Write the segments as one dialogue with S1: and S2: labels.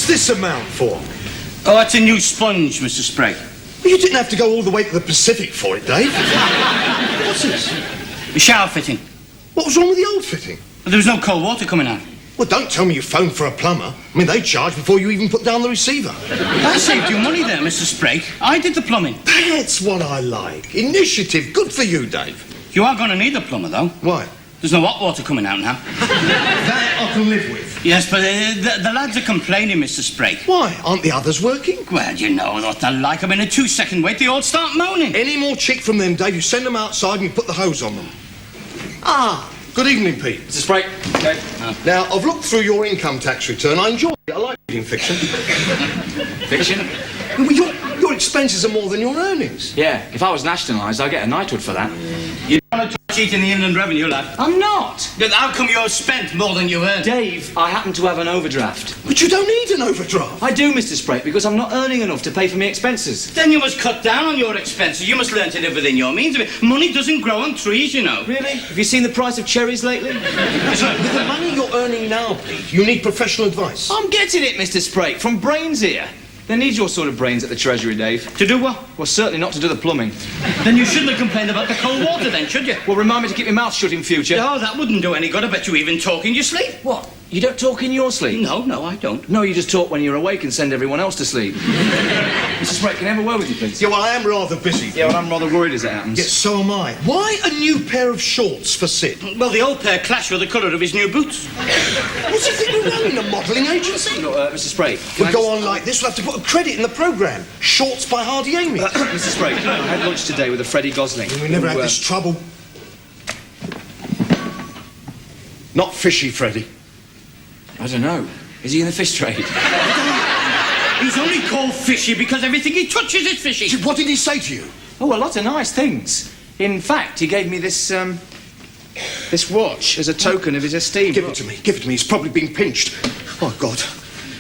S1: What's this amount for?
S2: Oh, that's a new sponge, Mr. Sprague.
S1: Well, you didn't have to go all the way to the Pacific for it, Dave. What's this?
S2: The shower fitting.
S1: What was wrong with the old fitting?
S2: Well, there was no cold water coming out.
S1: Well, don't tell me you phoned for a plumber. I mean, they charge before you even put down the receiver.
S2: I saved you money there, Mr. Sprague. I did the plumbing.
S1: That's what I like. Initiative. Good for you, Dave.
S2: You are going to need a plumber, though.
S1: Why?
S2: There's no hot water coming out now.
S1: That I can live with.
S2: Yes, but the lads are complaining, Mr. Sprague.
S1: Why? Aren't the others working?
S2: Well, you know what they're like. I mean, a 2-second wait, they all start moaning.
S1: Any more chick from them, Dave, you send them outside and you put the hose on them. Ah, good evening, Pete.
S3: Mr. Sprague. Okay.
S1: Now, I've looked through your income tax return. I enjoy it. I like reading fiction.
S3: Fiction?
S1: Well, your expenses are more than your earnings.
S3: Yeah, if I was nationalised, I'd get a knighthood for that.
S2: You don't want to cheat in the Inland Revenue, lad.
S3: I'm not.
S2: Then how come you've spent more than you earned?
S3: Dave, I happen to have an overdraft.
S1: But you don't need an overdraft.
S3: I do, Mr. Sprague, because I'm not earning enough to pay for my expenses.
S2: Then you must cut down on your expenses. You must learn to live within your means. I mean, money doesn't grow on trees, you know.
S3: Really? Have you seen the price of cherries lately?
S1: With the money you're earning now, Pete, you need professional advice.
S3: I'm getting it, Mr. Sprague, from brains here. They need your sort of brains at the Treasury, Dave.
S2: To do what?
S3: Well, certainly not to do the plumbing.
S2: Then you shouldn't have complained about the cold water then, should you?
S3: Well, remind me to keep my mouth shut in future.
S2: Oh, that wouldn't do any good. I bet you even talk in your sleep.
S3: What? You don't talk in your sleep?
S2: No, I don't.
S3: No, you just talk when you're awake and send everyone else to sleep. Mr. Sprague, can I have a word with you, please?
S1: Yeah, well, I am rather busy.
S3: Yeah, well, I'm rather worried as it happens.
S1: Yes, so am I. Why a new pair of shorts for Sid?
S2: Well, the old pair clash with the colour of his new boots.
S1: What's he think we're running a modelling agency?
S3: Look, Mr. Sprague.
S1: We'll go on like this. We'll have to put a credit in the programme. Shorts by Hardy Amy.
S3: Mr. Sprague, I had lunch today with a Freddy Gosling.
S1: We never had this trouble. Not Fishy Freddy.
S3: I don't know. Is he in the fish trade?
S2: He's only called Fishy because everything he touches is fishy.
S1: What did he say to you?
S3: Oh, a lot of nice things. In fact, he gave me this watch as a token of his esteem.
S1: Give it to me. Give it to me. He's probably been pinched. Oh, God.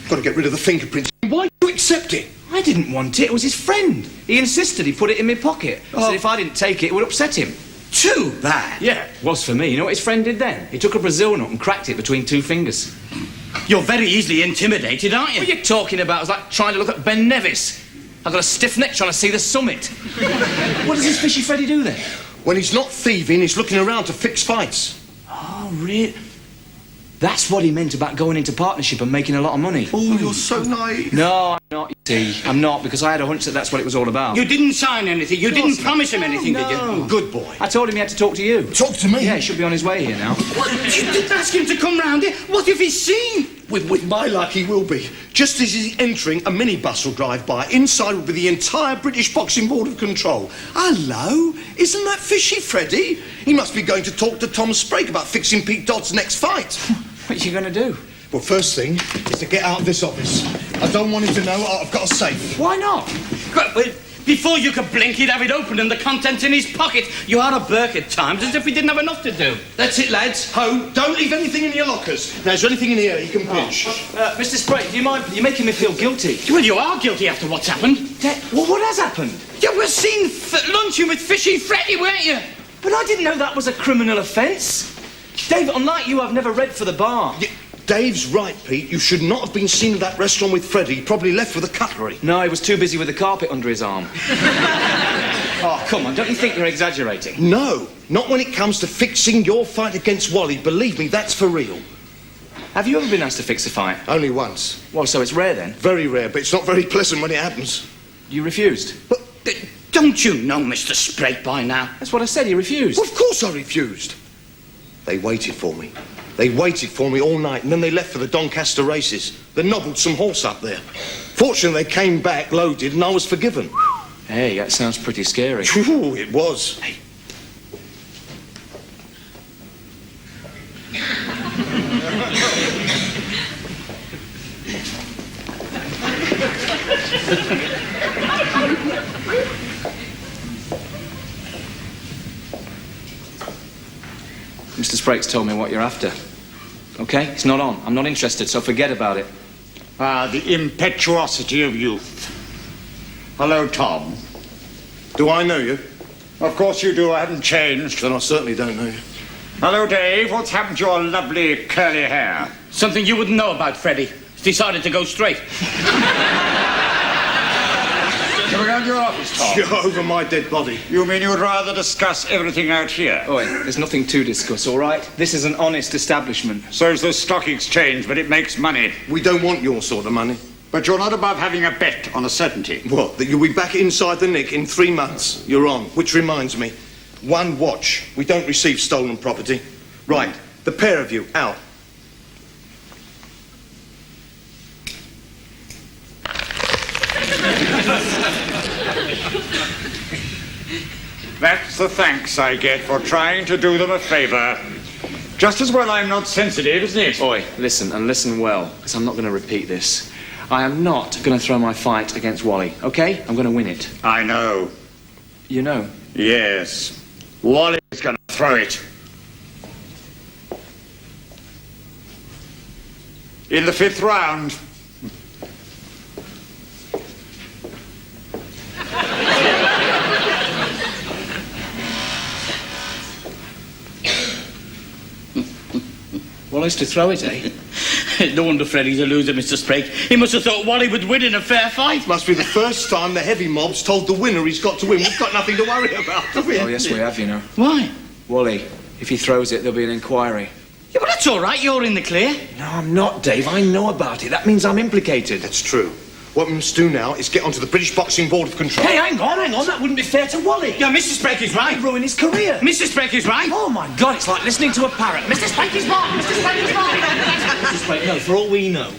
S1: Got to get rid of the fingerprints. Why did you accept it?
S3: I didn't want it. It was his friend. He insisted he put it in my pocket. Said if I didn't take it, it would upset him.
S2: Too bad.
S3: Yeah, it was for me. You know what his friend did then? He took a Brazil nut and cracked it between two fingers.
S2: You're very easily intimidated, aren't you?
S3: What are you talking about? It's like trying to look at Ben Nevis. I've got a stiff neck trying to see the summit. What does this Fishy Freddy do then?
S1: When he's not thieving, he's looking around to fix fights.
S3: Oh, really? That's what he meant about going into partnership and making a lot of money.
S1: Oh, you're so naive.
S3: No, I'm not, you see. I'm not, because I had a hunch that that's what it was all about.
S2: You didn't sign anything. You didn't promise him anything,
S3: No.
S2: did you?
S1: Good boy.
S3: I told him he had to talk to you.
S1: Talk to me?
S3: Yeah, he should be on his way here now.
S2: What? You didn't ask him to come round here? What if he's seen?
S1: With my luck, he will be. Just as he's entering, a minibus will drive by. Inside will be the entire British Boxing Board of Control. Hello? Isn't that Fishy Freddy? He must be going to talk to Tom Sprague about fixing Pete Dodd's next fight.
S3: What are you going to do?
S1: Well, first thing is to get out of this office. I don't want him to know I've got a safe.
S3: Why not?
S2: Before you could blink, he'd have it open and the contents in his pocket. You are a Burke at times, as if we didn't have enough to do.
S1: That's it, lads. Ho, don't leave anything in your lockers. Now, is there anything in here you can pinch?
S3: Mr. Sprague, do you mind? You're making me feel guilty.
S2: Well, you are guilty after what's happened.
S3: Well, what has happened?
S2: You were seen lunching with Fishy Freddy, weren't you?
S3: But I didn't know that was a criminal offence. Dave, unlike you, I've never read for the bar.
S1: Dave's right, Pete. You should not have been seen at that restaurant with Freddy. He probably left with a cutlery.
S3: No, he was too busy with the carpet under his arm. Oh, come on, don't you think you're exaggerating?
S1: No, not when it comes to fixing your fight against Wally. Believe me, that's for real.
S3: Have you ever been asked to fix a fight?
S1: Only once.
S3: Well, so it's rare then?
S1: Very rare, but it's not very pleasant when it happens.
S3: You refused?
S1: But
S2: don't you know Mr. Sprague by now?
S3: That's what I said, he refused.
S1: Well, of course I refused. They waited for me. They waited for me all night, and then they left for the Doncaster races. They nobbled some horse up there. Fortunately, they came back loaded, and I was forgiven.
S3: Hey, that sounds pretty scary.
S1: Ooh, it was. Hey.
S3: Mr. Sprague's told me what you're after. Okay? It's not on. I'm not interested, so forget about it.
S4: The impetuosity of youth. Hello, Tom.
S1: Do I know you?
S4: Of course you do. I haven't changed.
S1: Then I certainly don't know you.
S4: Hello, Dave. What's happened to your lovely curly hair?
S2: Something you wouldn't know about, Freddy. It's decided to go straight.
S4: Can we go to your office, Tom?
S1: You're over my dead body.
S4: You mean you'd rather discuss everything out here?
S3: Oi, there's nothing to discuss, all right? This is an honest establishment.
S4: So's the stock exchange, but it makes money.
S1: We don't want your sort of money.
S4: But you're not above having a bet on a certainty.
S1: What, that you'll be back inside the nick in 3 months? You're on. Which reminds me, one watch. We don't receive stolen property. Right, the pair of you, out.
S4: That's the thanks I get for trying to do them a favour. Just as well I'm not sensitive, isn't it?
S3: Oi, listen, and listen well, because I'm not going to repeat this. I am not going to throw my fight against Wally, OK? I'm going to win it.
S4: I know.
S3: You know?
S4: Yes. Wally's going to throw it. In the 5th round.
S3: Wally's to throw it, eh?
S2: No wonder Freddy's a loser, Mr. Sprague. He must have thought Wally would win in a fair fight.
S1: Must be the first time the heavy mob's told the winner he's got to win. We've got nothing to worry about, have we?
S3: Oh, yes, we have, you know.
S2: Why?
S3: Wally, if he throws it, there'll be an inquiry.
S2: Yeah, but that's all right. You're in the clear.
S3: No, I'm not, Dave. I know about it. That means I'm implicated.
S1: That's true. What we must do now is get onto the British Boxing Board of Control.
S3: Hey, hang on. That wouldn't be fair to Wally.
S2: Yeah, Mr. Sprague is right.
S3: He'd ruin his career.
S2: Mr. Sprague is right.
S3: Oh, my God, it's like listening to a parrot. Mr. Sprague is wrong. Mr. Sprague is wrong. Mr. Sprague, no, for all we know,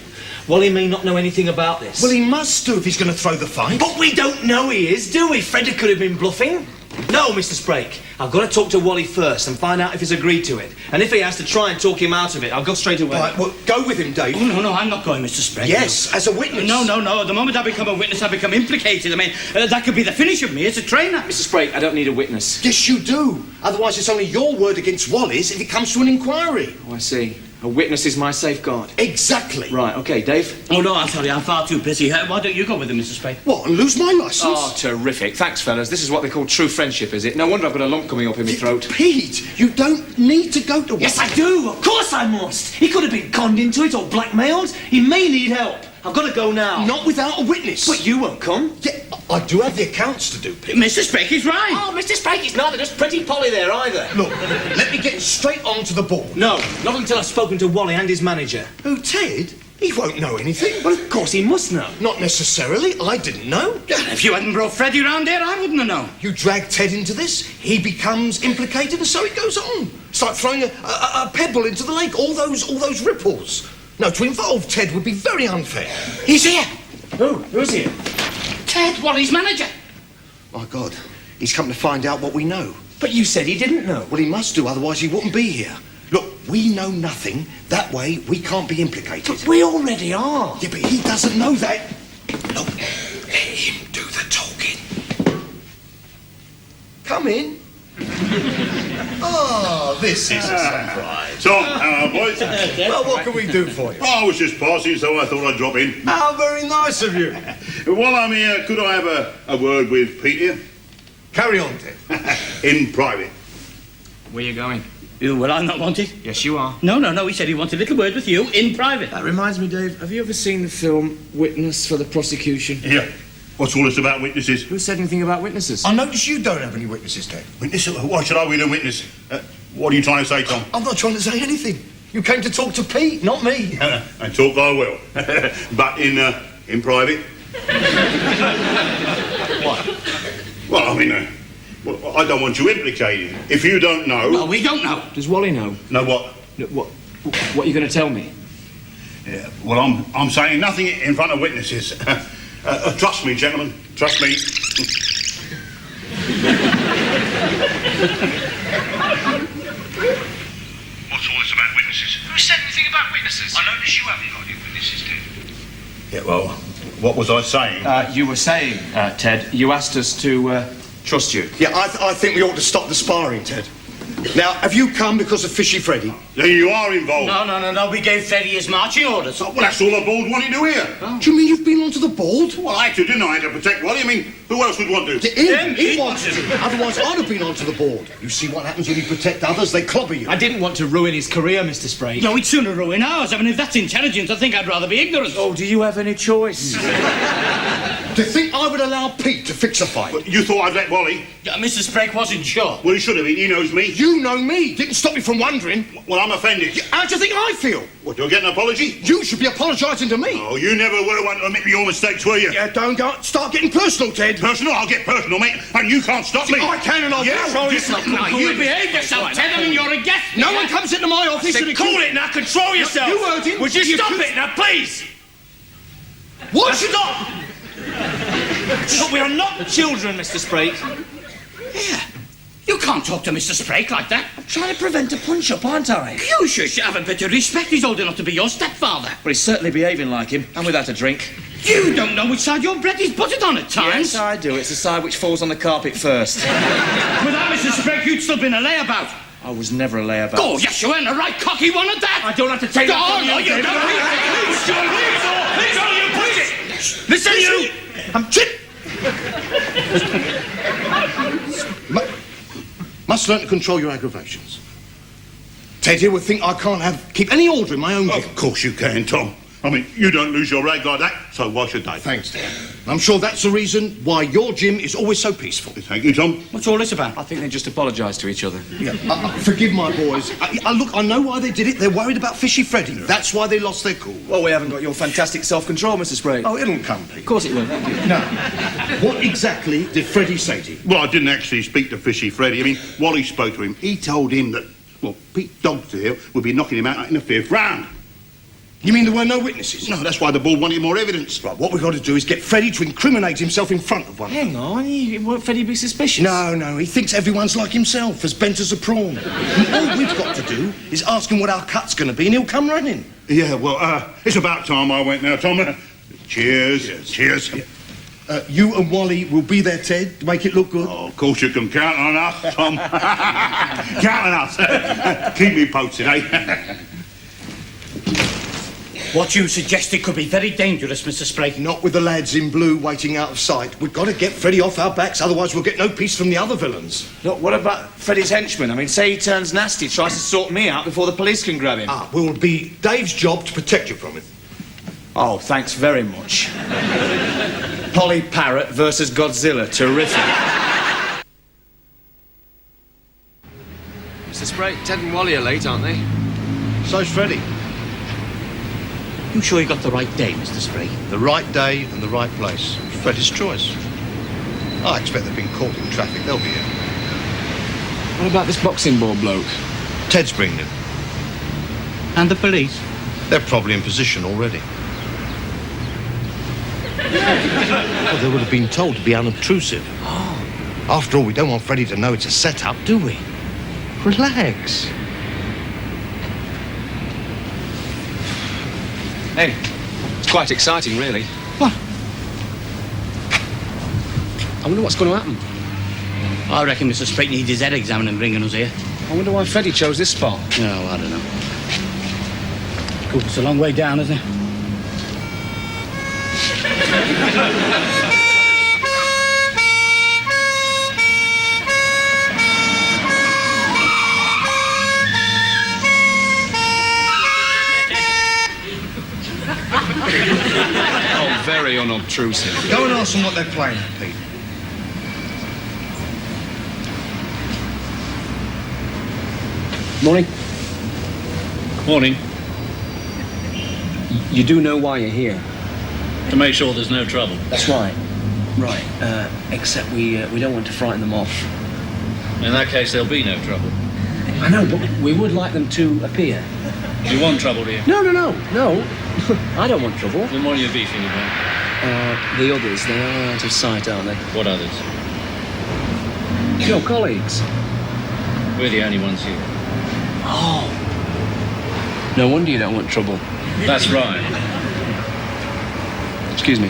S3: Wally may not know anything about this.
S1: Well, he must do if he's going to throw the fight.
S3: But we don't know he is, do we? Freddy could have been bluffing. No, Mr. Sprague. I've got to talk to Wally first and find out if he's agreed to it. And if he has to try and talk him out of it, I'll go straight away.
S1: Right, well, go with him, Dave.
S2: Oh, no, I'm not going, Mr. Sprague.
S1: Yes, as a witness.
S2: No. The moment I become a witness, I become implicated. I mean, that could be the finish of me as a trainer.
S3: Mr. Sprague, I don't need a witness.
S1: Yes, you do. Otherwise, it's only your word against Wally's if it comes to an inquiry.
S3: Oh, I see. A witness is my safeguard.
S1: Exactly.
S3: Right, OK, Dave?
S2: Oh, no, I'm sorry. I'm far too busy. Why don't you go with him, Mr. Sprague?
S1: What, and lose my licence?
S3: Oh, terrific. Thanks, fellas. This is what they call true friendship, is it? No wonder I've got a lump coming up in my throat.
S1: Pete, you don't need to go to Wally.
S3: Yes, I do. Of course I must. He could have been conned into it or blackmailed. He may need help. I've got to go now.
S1: Not without a witness.
S3: But you won't come.
S1: Yeah, I do have the accounts to do, Pete.
S2: Mr. Sprague is right.
S3: Oh, Mr. Sprague is neither just pretty Polly there either.
S1: Look, let me get straight on to the board.
S3: No, not until I've spoken to Wally and his manager.
S1: Who, Ted? He won't know anything.
S3: Well, of course he must know.
S1: Not necessarily. I didn't know.
S2: If you hadn't brought Freddy round here, I wouldn't have known.
S1: You drag Ted into this, he becomes implicated, and so it goes on. It's like throwing a pebble into the lake. All those ripples. No, to involve Ted would be very unfair.
S2: He's here.
S3: Who's here?
S2: Ted, Wally's manager.
S1: My God, he's come to find out what we know.
S3: But you said he didn't know.
S1: Well, he must do, otherwise he wouldn't be here. Look, we know nothing. That way, we can't be implicated.
S3: But we already are.
S1: Yeah, but he doesn't know that. Look, let him do the talking. Come in. Oh, this is a surprise.
S5: Tom, how are boys?
S1: Well, what can we do for you?
S5: I was just passing, so I thought I'd drop in.
S1: How very nice of you.
S5: While I'm here, could I have a word with Pete here?
S1: Carry on, Ted.
S5: In private.
S3: Where you going?
S2: Well, I'm not wanted.
S3: Yes, you are.
S2: No. He said he wanted a little word with you in private.
S3: That reminds me, Dave, have you ever seen the film Witness for the Prosecution?
S5: Yeah. What's all this about witnesses?
S3: Who said anything about witnesses?
S1: I notice you don't have any witnesses, Ted.
S5: Witness? Why should I be the witness? What are you trying to say, Tom?
S1: I'm not trying to say anything. You came to talk to Pete, not me.
S5: And talk I will. But in private.
S3: What?
S5: Well, I mean, well, I don't want you implicated. If you don't know...
S2: Well, we don't know.
S3: Does Wally know?
S5: Know what?
S3: What are you going to tell me?
S5: Yeah, well, I'm saying nothing in front of witnesses. Trust me, gentlemen. Trust me. What's all this about witnesses?
S3: Who said anything about witnesses? I notice you haven't got any witnesses, Ted.
S5: Yeah, well, what was I saying?
S3: You were saying, Ted, you asked us to trust you.
S1: Yeah, I think we ought to stop the sparring, Ted. Now, have you come because of Fishy Freddy?
S5: Then you are involved.
S2: No. We gave Freddy his marching orders.
S5: Well, that's all the board wanted to hear.
S1: Do you mean you've been onto the board?
S5: Well, I had to, didn't I? I had to protect Wally. I mean, who else would want to?
S1: He wanted to. Otherwise, I'd have been onto the board. You see what happens when you protect others? They clobber you.
S3: I didn't want to ruin his career, Mr. Sprague.
S2: No, we'd sooner ruin ours. I mean, if that's intelligence, I think I'd rather be ignorant.
S3: Oh, do you have any choice?
S1: To think I would allow Pete to fix a fight?
S5: Well, you thought I'd let Wally?
S2: Mr. Sprague wasn't sure.
S5: Well, he should have been. He knows me.
S1: You know me. Didn't stop me from wondering.
S5: Well, I'm offended.
S1: How do you think I feel?
S5: What, do I get an apology?
S1: You should be apologising to me.
S5: Oh, you never were one to admit your mistakes, were you?
S1: Yeah, don't start getting personal, Ted.
S5: Personal? I'll get personal, mate. And you can't stop me.
S1: I can and I will.
S5: Control yourself.
S2: Now, you behave yourself, Ted. I mean, you're a guest.
S1: No one comes into my office and
S3: Call it now. Control yourself.
S1: You heard him.
S3: Would you
S1: You
S3: stop
S1: could-
S3: it now, please?
S1: What?
S3: Stop! Look, we are not children, Mr. Sprague.
S2: Yeah. You can't talk to Mr. Sprague like that.
S3: I'm trying to prevent a punch-up, aren't I?
S2: You should have a bit of respect. He's old enough to be your stepfather.
S3: But he's certainly behaving like him, and without a drink.
S2: You don't know which side your bread is buttered on at times.
S3: Yes, I do. It's the side which falls on the carpet first.
S2: Without Mr. Sprague, you'd still been a layabout.
S3: I was never a layabout.
S2: Oh, yes, you weren't a right cocky one at that.
S3: I don't have to take that
S2: Oh,
S3: from
S2: no,
S3: you,
S2: you
S3: David.
S2: don't.
S3: Listen, you!
S1: I'm chip. Must learn to control your aggravations. Ted here would think I can't keep any order in my own gym.
S5: Of course you can, Tom. I mean, you don't lose your rag like that, so why should they?
S1: Thanks, Ted. I'm sure that's the reason why your gym is always so peaceful.
S5: Thank you, Tom.
S2: What's all this about?
S3: I think they just apologise to each other.
S1: Yeah, forgive my boys. Look, I know why they did it. They're worried about Fishy Freddy. That's why they lost their cool.
S3: Well, we haven't got your fantastic self-control, Mr. Sprague.
S1: Oh, it'll come, Pete.
S3: Of course it will.
S1: No. What exactly did Freddy say to you?
S5: Well, I didn't actually speak to Fishy Freddy. I mean, Wally spoke to him. He told him that, well, Pete Dogtail would be knocking him out in the 5th round.
S1: You mean there were no witnesses?
S5: No, that's why the board wanted more evidence.
S1: Right, what we've got to do is get Freddy to incriminate himself in front of one.
S3: Hang on, won't Freddie be suspicious?
S1: No, he thinks everyone's like himself, as bent as a prawn. And all we've got to do is ask him what our cut's going to be and he'll come running.
S5: Yeah, well, it's about time I went now, Tom. Cheers. Cheers.
S1: You and Wally will be there, Ted, to make it look good.
S5: Oh, of course you can count on us, Tom. Count on us. Keep me posted, eh?
S2: What you suggested could be very dangerous, Mr. Sprague.
S1: Not with the lads in blue waiting out of sight. We've got to get Freddy off our backs, otherwise we'll get no peace from the other villains.
S3: Look, what about Freddie's henchman? I mean, say he turns nasty, tries to sort me out before the police can grab him.
S1: Will be Dave's job to protect you from him.
S3: Oh, thanks very much. Polly Parrot versus Godzilla. Terrific.
S6: Mr. Sprague, Ted and Wally are late, aren't they?
S1: So's Freddy.
S2: You sure you got the right day, Mr. Sprague?
S1: The right day and the right place. Freddy's choice. I expect they've been caught in traffic. They'll be here.
S6: What about this boxing ball bloke?
S1: Ted's bringing him.
S2: And the police?
S1: They're probably in position already. Well, they would have been told to be unobtrusive. After all, we don't want Freddy to know it's a setup, do we? Relax.
S6: Hey, it's quite exciting, really.
S2: What?
S6: I wonder what's going to happen.
S2: I reckon Mr. Sprague needs his head examined and bringing us here.
S6: I wonder why Freddie chose this spot.
S2: No, I don't know. Cool, it's a long way down, isn't it?
S6: Oh, very unobtrusive.
S1: Go and ask them what they're playing at, Pete.
S6: Morning.
S7: Morning.
S6: You do know why you're here?
S7: To make sure there's no trouble.
S6: That's right. Right. Except we don't want to frighten them off.
S7: In that case, there'll be no trouble.
S6: I know, but we would like them to appear.
S7: You want trouble, do you?
S6: No. I don't want trouble.
S7: Then what are you beefing about?
S6: The others, they are out of sight, aren't they?
S7: What others?
S6: Your colleagues.
S7: We're the only ones here.
S6: Oh. No wonder you don't want trouble.
S7: That's right.
S6: Excuse me.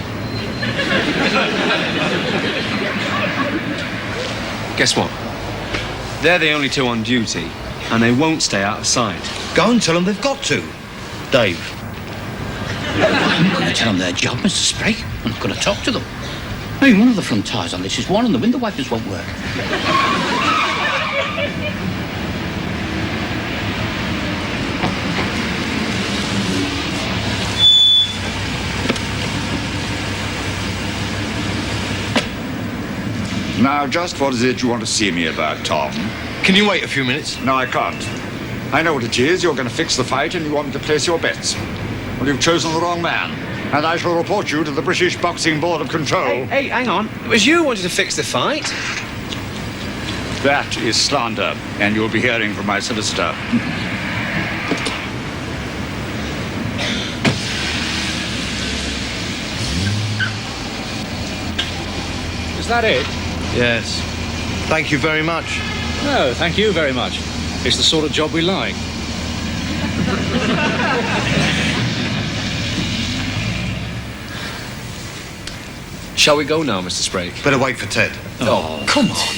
S6: Guess what?
S3: They're the only two on duty, and they won't stay out of sight.
S1: Go and tell them they've got to. Dave.
S8: I'm not going to tell them their job, Mr. Sprague. I'm not going to talk to them. I mean, one of the front tyres on this is worn and the window wipers won't work.
S4: Now, just what is it you want to see me about, Tom?
S1: Can you wait a few minutes?
S4: No, I can't. I know what it is. You're going to fix the fight and you want me to place your bets. Well, you've chosen the wrong man. And I shall report you to the British Boxing Board of Control.
S3: Hey, hang on. It was you who wanted to fix the fight?
S4: That is slander, and you'll be hearing from my solicitor.
S7: Is that it?
S1: Yes. Thank you very much.
S7: No, thank you very much. It's the sort of job we like.
S3: Shall we go now, Mr. Sprague?
S1: Better wait for Ted.
S3: Oh, come on.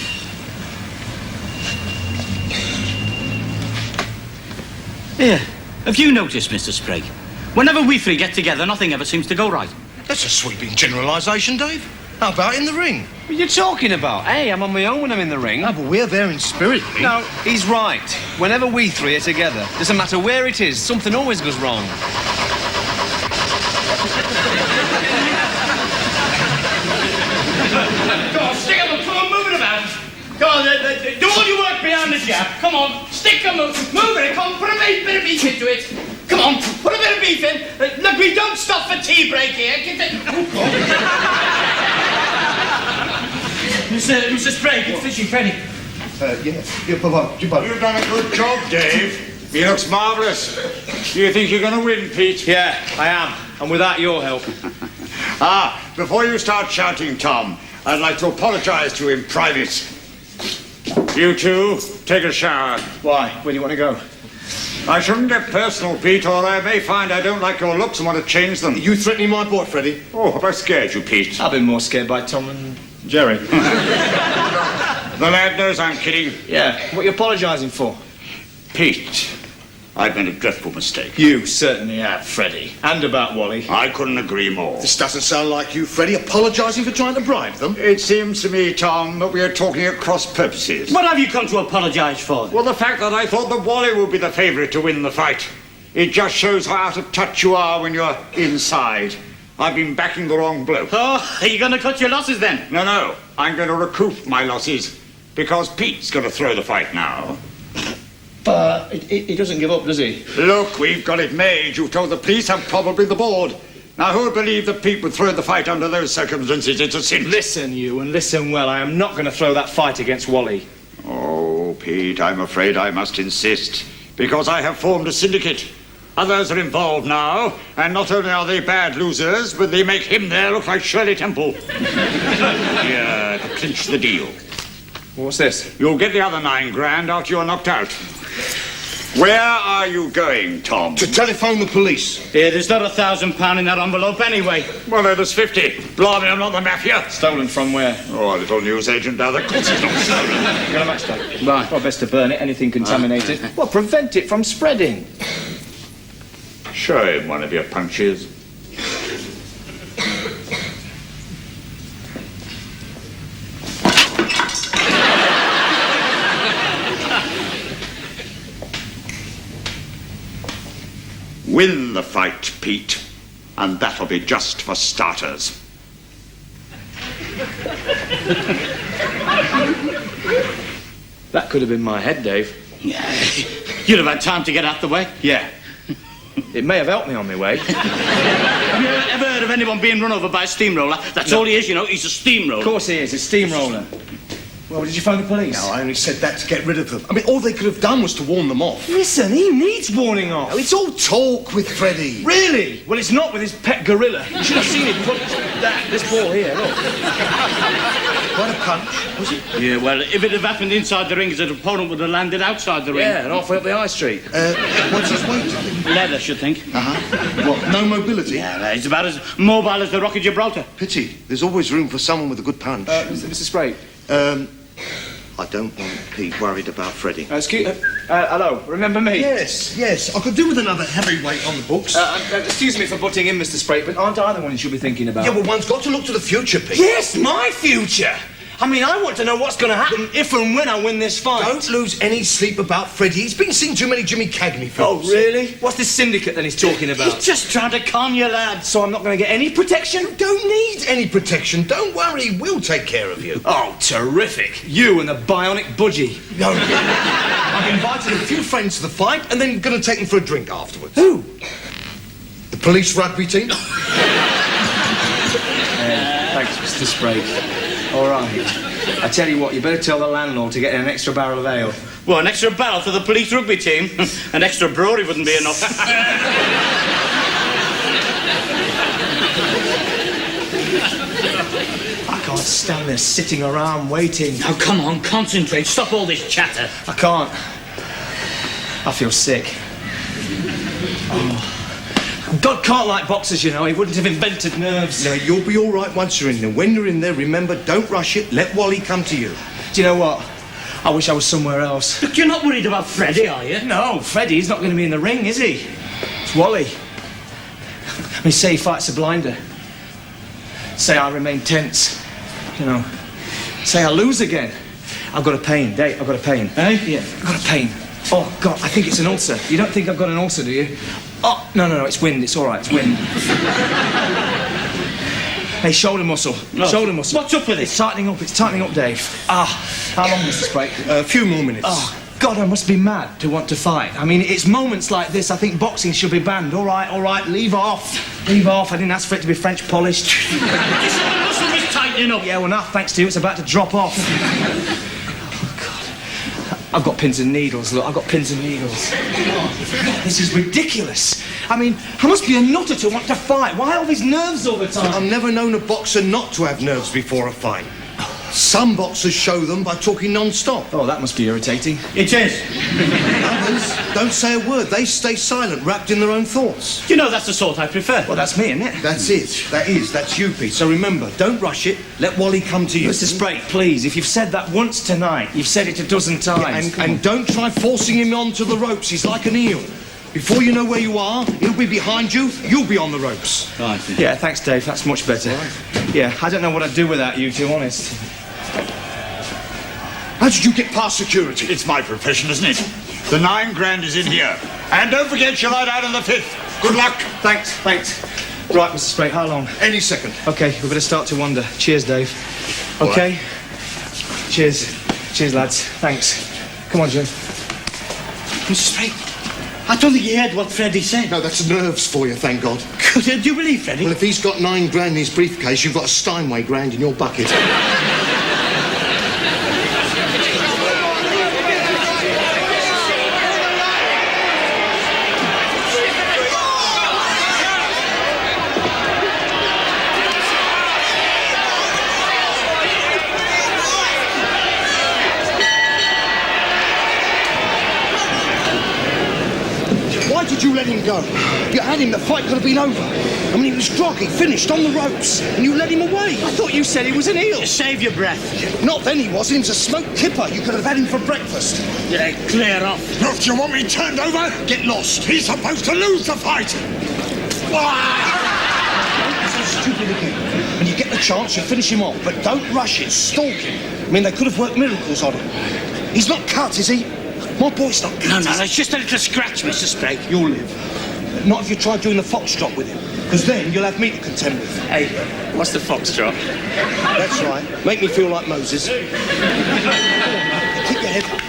S2: Yeah. Have you noticed, Mr. Sprague? Whenever we three get together, nothing ever seems to go right.
S1: That's a sweeping generalisation, Dave. How about in the ring?
S3: What are you talking about? Hey, I'm on my own when I'm in the ring.
S1: No, but we're there in spirit, Pete.
S3: No, he's right. Whenever we three are together, doesn't matter where it is, something always goes wrong.
S2: Go on, stick 'em up. Come on, move it about. Go on, do all your work behind the jab. Come on, stick 'em up. Move it. Come on, put a bit of beef into it. Come on, put a bit of beef in. Look, we don't stop for tea break here. Mr. Sprague, it's Fishy Freddy.
S4: You've done a good job, Dave. He looks marvellous. Do you think you're going to win, Pete?
S3: Yeah, I am. And without your help.
S4: Before you start shouting, Tom, I'd like to apologise to you in private. You two, take a shower.
S3: Why? Where do you want to go?
S4: I shouldn't get personal, Pete, or I may find I don't like your looks and want to change them.
S1: You threatening my boy, Freddie?
S4: Oh, have I scared you, Pete?
S3: I've been more scared by Tom and Jerry.
S4: The lad knows I'm kidding.
S3: Yeah, what are you apologising for?
S4: Pete, I've made a dreadful mistake.
S3: You certainly have, Freddie. And about Wally.
S4: I couldn't agree more.
S1: This doesn't sound like you, Freddie, apologising for trying to bribe them.
S4: It seems to me, Tom, that we are talking at cross purposes.
S2: What have you come to apologise for?
S4: Well, the fact that I thought that Wally would be the favourite to win the fight. It just shows how out of touch you are when you're inside. I've been backing the wrong bloke.
S2: Oh, are you going to cut your losses then?
S4: No. I'm going to recoup my losses. Because Pete's going to throw the fight now.
S3: But he doesn't give up, does he?
S4: Look, we've got it made. You've told the police and probably the board. Now, who would believe that Pete would throw the fight under those circumstances? It's a sin.
S3: Listen, you, and listen well. I am not going to throw that fight against Wally.
S4: Oh, Pete, I'm afraid I must insist. Because I have formed a syndicate. Others are involved now, and not only are they bad losers, but they make him there look like Shirley Temple. Yeah, to clinch the deal.
S3: What's this?
S4: You'll get the other $9 grand after you're knocked out. Where are you going, Tom?
S1: To telephone the police.
S2: Yeah, there's not £1,000 in that envelope anyway.
S4: Well, there's 50. Blimey, I'm not the mafia.
S3: Stolen from where?
S4: Oh, a little newsagent down the course is not stolen.
S3: Got a matchstick? Right. Well, best to burn it. Anything contaminated. Well, prevent it from spreading.
S4: Show him one of your punches. Win the fight, Pete, and that'll be just for starters.
S3: That could have been my head, Dave.
S2: Yeah. You'd have had time to get out the way.
S3: Yeah. It may have helped me on my way.
S2: Have you ever heard of anyone being run over by a steamroller? That's all he is, you know. He's a steamroller.
S3: Of course he is. A steamroller. Well, did you phone the police?
S1: No, I only said that to get rid of them. I mean, all they could have done was to warn them off.
S3: Listen, he needs warning off.
S1: Oh, it's all talk with Freddie.
S3: Really? Well, it's not with his pet gorilla. You should have seen him put this ball here, look.
S1: Quite a punch, was it?
S2: Yeah, well, if it had happened inside the ring, his opponent would have landed outside the ring.
S3: Yeah, and halfway up the high street.
S1: What's his weight?
S2: Lead, I should think.
S1: What, no mobility?
S2: Yeah, he's about as mobile as the Rock of Gibraltar.
S1: Pity. There's always room for someone with a good punch.
S3: Mr. Sprague.
S1: I don't want Pete worried about Freddy.
S3: Hello, remember me?
S1: Yes. I could do with another heavyweight on the books.
S3: Excuse me for butting in, Mr. Sprake, but aren't I the one you should be thinking about?
S1: Yeah, well, one's got to look to the future, Pete.
S3: Yes, my future! I mean, I want to know what's going to happen if and when I win this fight.
S1: Don't lose any sleep about Freddy. He's been seeing too many Jimmy Cagney films.
S3: Oh, really? What's this syndicate then he's talking about?
S2: He's just trying to con you, lad.
S3: So I'm not going to get any protection?
S1: Don't need any protection. Don't worry, we'll take care of you.
S3: Oh, terrific. You and the bionic budgie.
S1: No. I've invited a few friends to the fight and then going to take them for a drink afterwards.
S3: Who?
S1: The police rugby team.
S3: Thanks, Mr. Sprake. All right. I tell you what, you better tell the landlord to get an extra barrel of ale.
S2: Well, an extra barrel for the police rugby team. An extra brewery wouldn't be enough.
S3: I can't stand there sitting around waiting.
S2: Now, come on, concentrate. Stop all this chatter.
S3: I can't. I feel sick. Oh. God can't like boxers, you know. He wouldn't have invented nerves.
S1: Now, you'll be all right once you're in there. When you're in there, remember, don't rush it. Let Wally come to you.
S3: Do you know what? I wish I was somewhere else.
S2: Look, you're not worried about Freddy, are you?
S3: No, Freddy's not going to be in the ring, is he? It's Wally. I mean, say he fights a blinder. Say I remain tense. You know. Say I lose again. I've got a pain, Dave. I've got a pain.
S2: Eh?
S3: Yeah, I've got a pain. Oh, God, I think it's an ulcer. You don't think I've got an ulcer, do you? Oh, no, it's wind. It's all right, it's wind. Hey, shoulder muscle.
S2: No.
S3: Shoulder muscle.
S2: What's up with
S3: It's
S2: it?
S3: tightening up, Dave. How long, Mr. Sprake?
S1: A few more minutes.
S3: Oh, God, I must be mad to want to fight. I mean, it's moments like this I think boxing should be banned. All right, leave off. Leave off. I didn't ask for it to be French polished.
S2: You said the muscle was tightening up.
S3: Yeah, well, now, thanks to you, it's about to drop off. Oh, God. I've got pins and needles, look. I've got pins and needles. This is ridiculous. I mean, I must be a nutter to want to fight. Why all these nerves all the time?
S1: I've never known a boxer not to have nerves before a fight. Some boxers show them by talking non-stop.
S3: Oh, that must be irritating.
S2: It is.
S1: Others don't say a word. They stay silent, wrapped in their own thoughts.
S2: You know, that's the sort I prefer.
S3: Well, that's me, isn't it?
S1: That's it. That's you, Pete. So remember, don't rush it. Let Wally come to you.
S3: Mr. Sprake, please, if you've said that once tonight, you've said it a dozen times.
S1: And don't try forcing him onto the ropes. He's like an eel. Before you know where you are, he'll be behind you. You'll be on the ropes.
S2: Right.
S3: Yeah, thanks, Dave. That's much better.
S1: Right.
S3: Yeah, I don't know what I'd do without you, to be honest.
S1: How did you get past security?
S4: It's my profession, isn't it? The 9 grand is in here. And don't forget you're allowed out on the 5th. Good luck.
S3: Thanks. Right, Mr. Sprake, how long?
S1: Any second.
S3: Okay, we better start to wonder. Cheers, Dave. Okay? Right. Cheers, lads. Thanks. Come on, Jim.
S2: Mr. Sprake, I don't think he heard what Freddy said.
S1: No, that's nerves for you, thank God.
S2: Do you believe Freddy?
S1: Well, if he's got 9 grand in his briefcase, you've got a Steinway grand in your bucket. Why did you let him go? You had him, the fight could have been over. I mean, he was groggy, finished, on the ropes, and you let him away.
S3: I thought you said he was an eel.
S2: Save your breath.
S1: Not then he was. He was a smoked kipper. You could have had him for breakfast.
S2: Yeah, clear off.
S4: Look, do you want me turned over?
S1: Get lost.
S4: He's supposed to lose the fight.
S1: So stupid again. When you get the chance, you finish him off, but don't rush it. Stalk him. I mean, they could have worked miracles on him. He's not cut, is he? My boy's not cut.
S2: No, it's just a little scratch, Mr. Sprake.
S1: You'll live. Not if you try doing the foxtrot with him, because then you'll have me to contend with.
S2: Hey, what's the foxtrot?
S1: That's right. Make me feel like Moses. Keep your head up.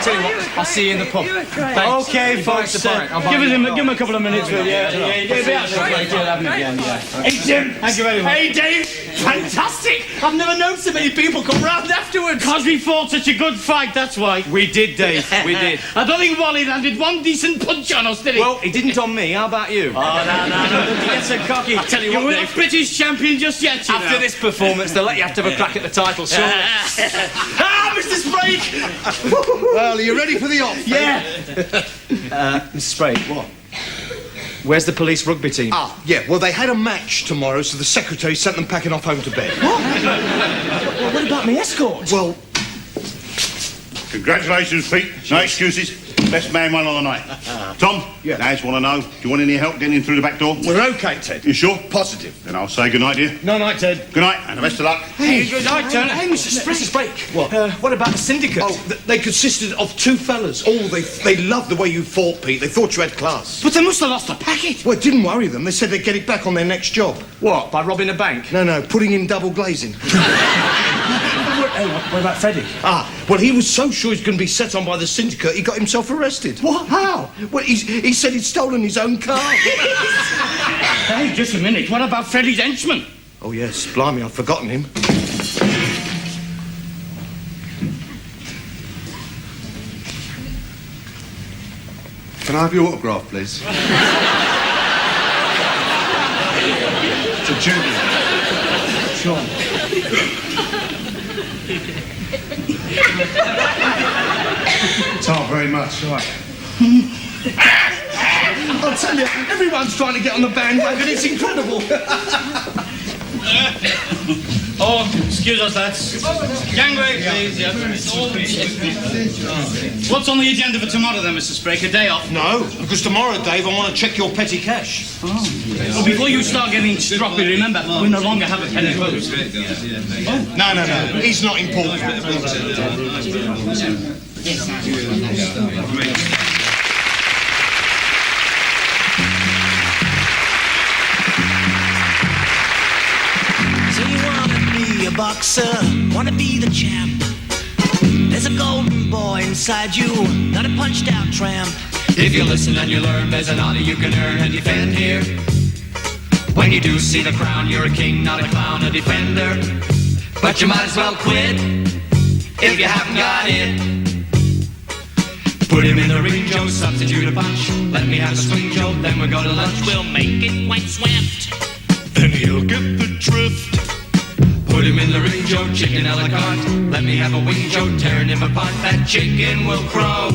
S3: Tell you what, I'll see you in the pub. Thanks.
S2: Okay, folks. Give him a couple of minutes, will you? Hey, Jim. Thank you very much. Hey, Dave. Fantastic. I've never known so many people come round afterwards. Because we fought such a good fight, that's why.
S3: We did, Dave. We did.
S2: I don't think Wally landed one decent punch on us, did he?
S3: Well, he didn't on me. How about you?
S2: Oh, no. Don't get so cocky.
S3: I'll tell you what,
S2: We're
S3: Dave.
S2: not British champion just yet, you
S3: After
S2: know.
S3: this performance, they'll let you have to have a crack at the title, surely.
S2: Mr. Sprague!
S1: Well, are you ready for the off?
S2: Yeah.
S3: Mr. Sprague. What? Where's the police rugby team?
S1: Ah, yeah, well, they had a match tomorrow, so the secretary sent them packing off home to bed.
S3: Well, what about me escort?
S1: Well,
S5: Congratulations, Pete. No excuses. Best man won on the night. Tom, lads want to know, do you want any help getting in through the back door?
S1: we're okay, Ted.
S5: You sure?
S1: Positive.
S5: Then I'll say good night, dear.
S1: No night, Ted.
S5: Good night, and the best of luck.
S2: Hey, good night, Turner.
S3: Hey, Mr. Sprague.
S1: What?
S3: What about the syndicate?
S1: Oh, they consisted of two fellas. Oh, they loved the way you fought, Pete. They thought you had class.
S2: But they must have lost the packet.
S1: Well, it didn't worry them. They said they'd get it back on their next job.
S3: What, by robbing a bank?
S1: No, putting in double glazing.
S3: Hey, what about Freddy?
S1: Ah, well, he was so sure he's going to be set on by the syndicate, he got himself arrested.
S3: What? How?
S1: Well, he said he'd stolen his own car.
S2: Hey, just a minute. What about Freddy's henchman?
S1: Oh, yes, blimey, I've forgotten him.
S5: Can I have your autograph, please? To Julie.
S3: Sure.
S5: Tom, very much.
S3: Right.
S1: I'll tell you, everyone's trying to get on the bandwagon. It's incredible.
S2: Oh, excuse us, lads. Gangway, please. Yeah. What's on the agenda for tomorrow, then, Mr. Sprague? A day off?
S1: No, because tomorrow, Dave, I want to check your petty cash.
S2: Well, before you start getting stroppy, remember, we no longer have a penny post.
S1: No. He's not important.
S9: So you wanna be a boxer, wanna be the champ. There's a golden boy inside you, not a punched out tramp.
S10: If you listen and you learn, there's an honor you can earn and defend here. When you do see the crown, you're a king, not a clown, a defender. But you might as well quit if you haven't got it. Put him in the ring, Joe, substitute a punch. Let me have a swing, Joe, then we'll go to lunch.
S9: We'll make it quite swift.
S10: Then he'll get the drift. Put him in the ring, Joe, chicken a la carte. Let me have a wing, Joe, tearing him apart. That chicken will crow.